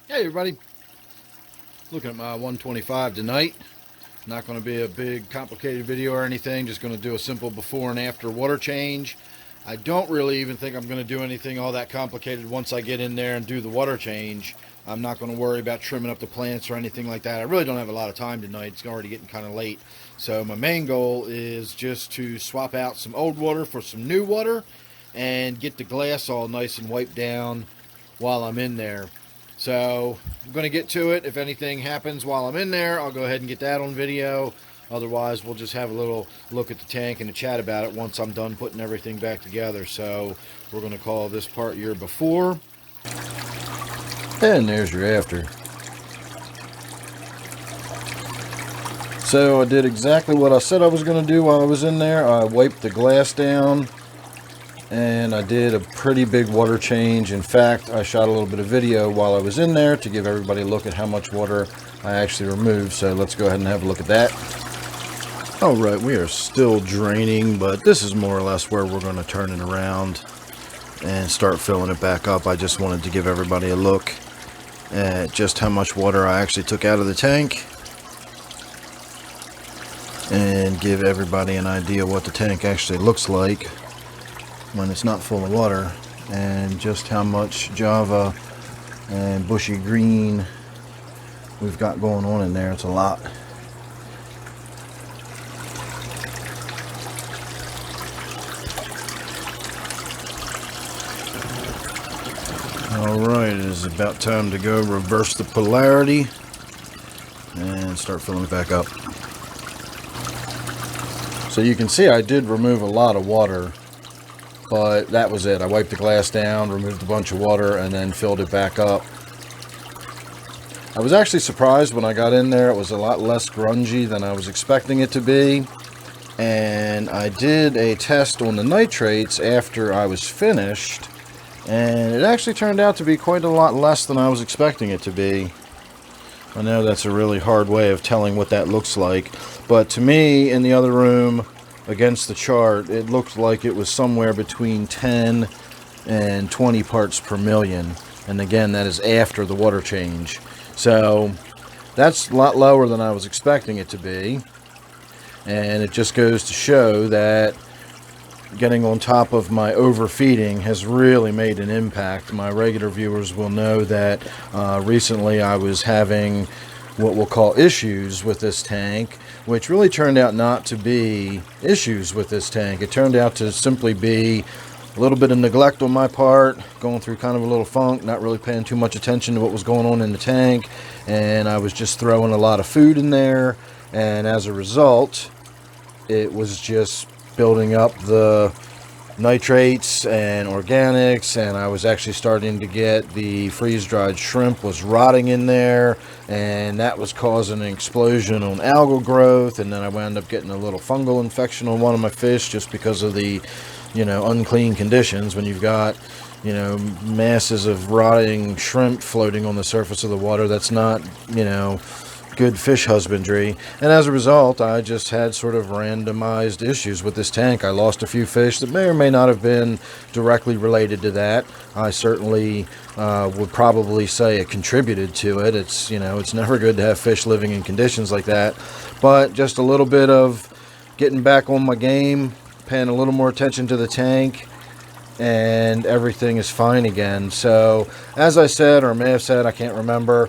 Hey everybody, looking at my 125 tonight. Not going to be a big complicated video or anything, just going to do a simple before and after water change. I don't really even think I'm going to do anything all that complicated once I get in there and do the water change. I'm not going to worry about trimming up the plants or anything like that. I really don't have a lot of time tonight. It's already getting kind of late. So my main goal is just to swap out some old water for some new water and get the glass all nice and wiped down while I'm in there. So I'm going to get to it. If anything happens while I'm in there, I'll go ahead and get that on video. Otherwise, we'll just have a little look at the tank and a chat about it once I'm done putting everything back together. So we're going to call this part your before. And there's your after. So I did exactly what I said I was going to do while I was in there. I wiped the glass down. And I did a pretty big water change. In fact, I shot a little bit of video while I was in there to give everybody a look at how much water I actually removed. So let's go ahead and have a look at that. Alright, we are still draining, but this is more or less where we're going to turn it around and start filling it back up. I just wanted to give everybody a look at just how much water I actually took out of the tank and give everybody an idea what the tank actually looks like when it's not full of water, and just how much java and bushy green we've got going on in there. It's a lot. Alright, it is about time to go reverse the polarity and start filling it back up. So you can see I did remove a lot of water, but that was it. I wiped the glass down, removed a bunch of water, and then filled it back up. I was actually surprised when I got in there. It was a lot less grungy than I was expecting it to be. And I did a test on the nitrates after I was finished, and it actually turned out to be quite a lot less than I was expecting it to be. I know that's a really hard way of telling what that looks like, but to me, in the other room, against the chart, it looked like it was somewhere between 10 and 20 parts per million. And again, that is after the water change. So that's a lot lower than I was expecting it to be. And it just goes to show that getting on top of my overfeeding has really made an impact. My regular viewers will know that recently I was having what we'll call issues with this tank, which really turned out not to be issues with this tank. It turned out to simply be a little bit of neglect on my part, going through kind of a little funk, not really paying too much attention to what was going on in the tank, and I was just throwing a lot of food in there, and as a result, it was just building up the nitrates and organics, and I was actually starting to get the freeze-dried shrimp was rotting in there, and that was causing an explosion on algal growth, and then I wound up getting a little fungal infection on one of my fish just because of the, unclean conditions. When you've got, masses of rotting shrimp floating on the surface of the water, that's not, good fish husbandry. And as a result, I just had sort of randomized issues with this tank. I lost a few fish that may or may not have been directly related to that. I certainly would probably say it contributed to it. It's it's never good to have fish living in conditions like that, but just a little bit of getting back on my game, paying a little more attention to the tank, and everything is fine again. So as I said, or may have said, I can't remember,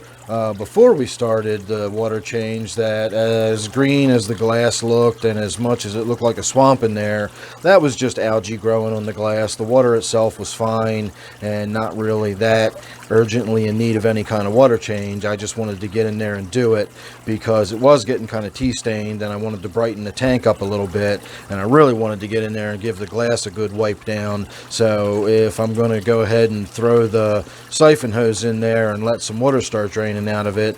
before we started the water change, that as green as the glass looked and as much as it looked like a swamp in there, that was just algae growing on the glass. The water itself was fine and not really that urgently in need of any kind of water change. I just wanted to get in there and do it because it was getting kind of tea stained, and I wanted to brighten the tank up a little bit, and I really wanted to get in there and give the glass a good wipe down. So if I'm going to go ahead and throw the siphon hose in there and let some water start draining out of it,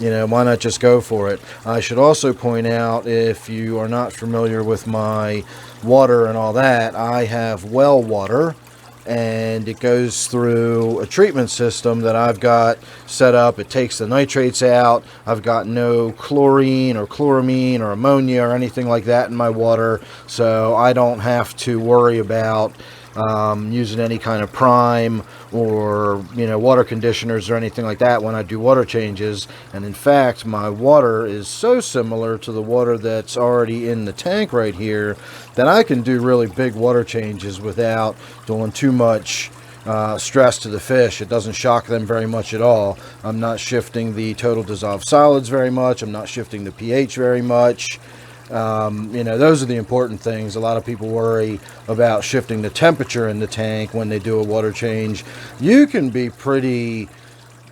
why not just go for it? I should also point out, if you are not familiar with my water and all that, I have well water, and it goes through a treatment system that I've got set up. It takes the nitrates out. I've got no chlorine or chloramine or ammonia or anything like that in my water, so I don't have to worry about using any kind of prime or, you know, water conditioners or anything like that when I do water changes. And in fact, my water is so similar to the water that's already in the tank right here that I can do really big water changes without doing too much stress to the fish. It doesn't shock them very much at all. I'm not shifting the total dissolved solids very much. I'm not shifting the pH very much. You know, those are the important things. A lot of people worry about shifting the temperature in the tank when they do a water change. You can be pretty,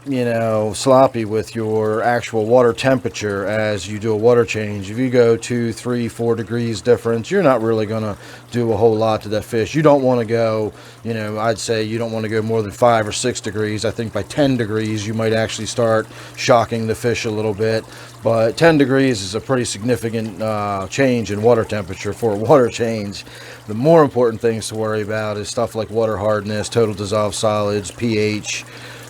you know, sloppy with your actual water temperature as you do a water change. If you go 2, 3, 4 degrees difference, you're not really going to do a whole lot to that fish. You don't want to go, you know, I'd say you don't want to go more than 5 or 6 degrees. I think by 10 degrees you might actually start shocking the fish a little bit. But 10 degrees is a pretty significant change in water temperature for a water change. The more important things to worry about is stuff like water hardness, total dissolved solids, pH.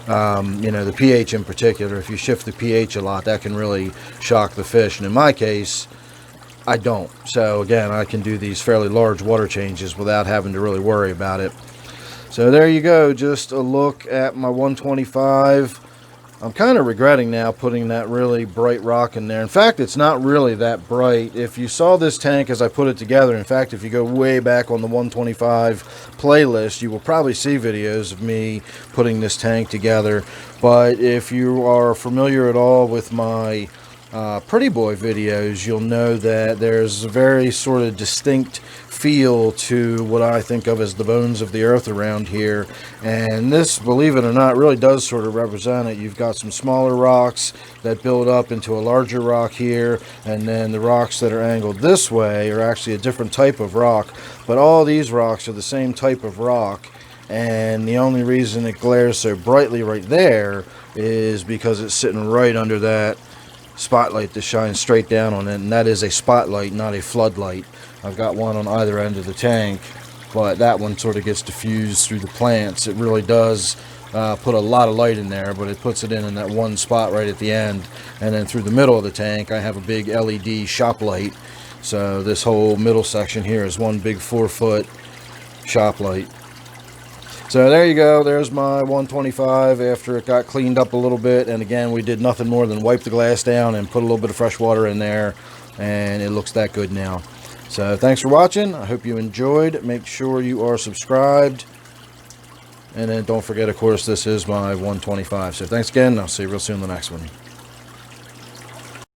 You know, the pH in particular. If you shift the pH a lot, that can really shock the fish. And in my case, I don't. So again, I can do these fairly large water changes without having to really worry about it. So there you go, just a look at my 125. I'm kind of regretting now putting that really bright rock in there. In fact, it's not really that bright. If you saw this tank as I put it together, in fact, if you go way back on the 125 playlist, you will probably see videos of me putting this tank together. But if you are familiar at all with my Pretty Boy videos, you'll know that there's a very sort of distinct feel to what I think of as the bones of the earth around here, and this, believe it or not, really does sort of represent it. You've got some smaller rocks that build up into a larger rock here, and then the rocks that are angled this way are actually a different type of rock, but all these rocks are the same type of rock. And the only reason it glares so brightly right there is because it's sitting right under that spotlight that shines straight down on it, and that is a spotlight, not a floodlight. I've got one on either end of the tank, but that one sort of gets diffused through the plants. It really does put a lot of light in there, but it puts it in that one spot right at the end. And then through the middle of the tank, I have a big LED shop light. So this whole middle section here is one big 4-foot shop light. So there you go, there's my 125 after it got cleaned up a little bit. And again, we did nothing more than wipe the glass down and put a little bit of fresh water in there, and it looks that good now. So thanks for watching. I hope you enjoyed. Make sure you are subscribed. And then don't forget, of course, this is my 125. So thanks again. I'll see you real soon in the next one.